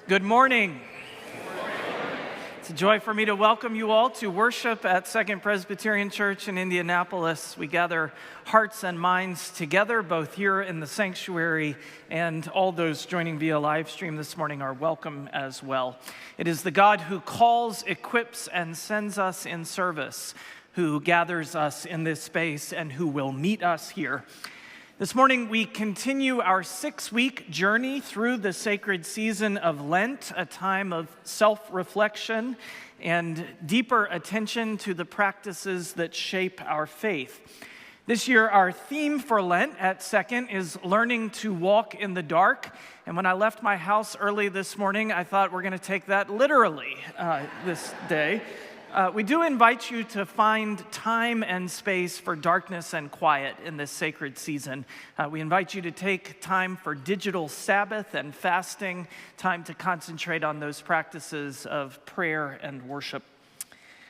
Good morning. It's a joy for me to welcome you all to worship at Second Presbyterian Church in Indianapolis. We gather hearts and minds together, both here in the sanctuary, and all those joining via live stream this morning are welcome as well. It is the God who calls, equips, and sends us in service, who gathers us in this space, and who will meet us here. This morning, we continue our 6-week journey through the sacred season of Lent, a time of self-reflection and deeper attention to the practices that shape our faith. This year, our theme for Lent at Second is learning to walk in the dark. And when I left my house early this morning, I thought we're going to take that literally this day. We do invite you to find time and space for darkness and quiet in this sacred season. We invite you to take time for digital Sabbath and fasting, time to concentrate on those practices of prayer and worship.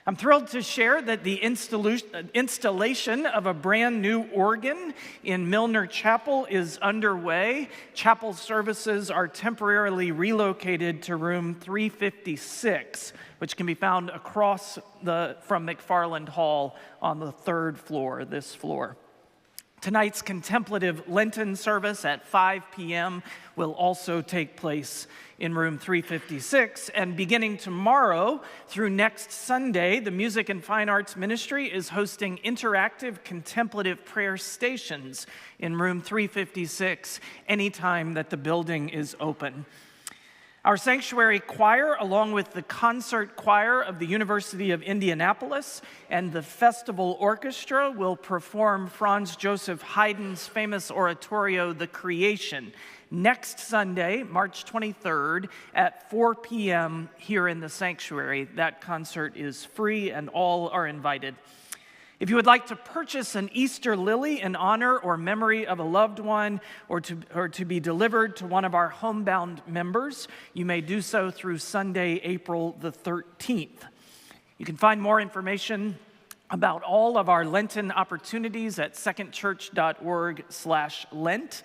I'm thrilled to share that the installation of a brand new organ in Milner Chapel is underway. Chapel services are temporarily relocated to room 356, which can be found across from McFarland Hall on the third floor, this floor. Tonight's contemplative Lenten service at 5 p.m. will also take place in room 356. And beginning tomorrow through next Sunday, the Music and Fine Arts Ministry is hosting interactive contemplative prayer stations in room 356 anytime that the building is open. Our sanctuary choir, along with the concert choir of the University of Indianapolis and the festival orchestra, will perform Franz Joseph Haydn's famous oratorio, The Creation, next Sunday, March 23rd at 4 p.m. here in the sanctuary. That concert is free and all are invited. If you would like to purchase an Easter lily in honor or memory of a loved one or to be delivered to one of our homebound members, you may do so through Sunday, April the 13th. You can find more information about all of our Lenten opportunities at secondchurch.org/Lent.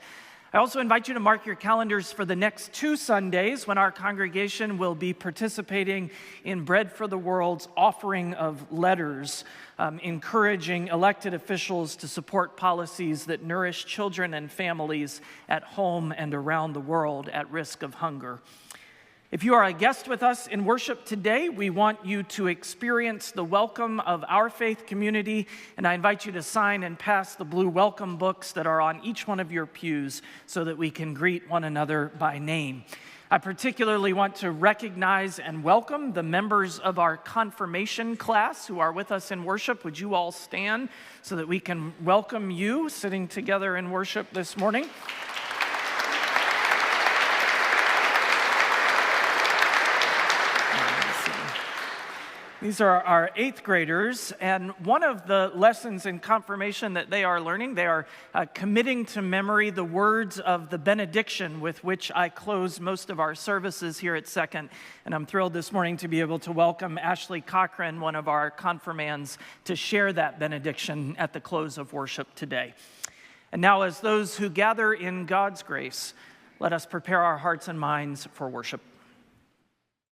I also invite you to mark your calendars for the next 2 Sundays when our congregation will be participating in Bread for the World's offering of letters, encouraging elected officials to support policies that nourish children and families at home and around the world at risk of hunger. If you are a guest with us in worship today, we want you to experience the welcome of our faith community, and I invite you to sign and pass the blue welcome books that are on each one of your pews so that we can greet one another by name. I particularly want to recognize and welcome the members of our confirmation class who are with us in worship. Would you all stand so that we can welcome you sitting together in worship this morning? These are our 8th graders, and one of the lessons in confirmation that they are learning, they are committing to memory the words of the benediction with which I close most of our services here at Second. And I'm thrilled this morning to be able to welcome Ashley Cochran, one of our confirmands, to share that benediction at the close of worship today. And now, as those who gather in God's grace, let us prepare our hearts and minds for worship.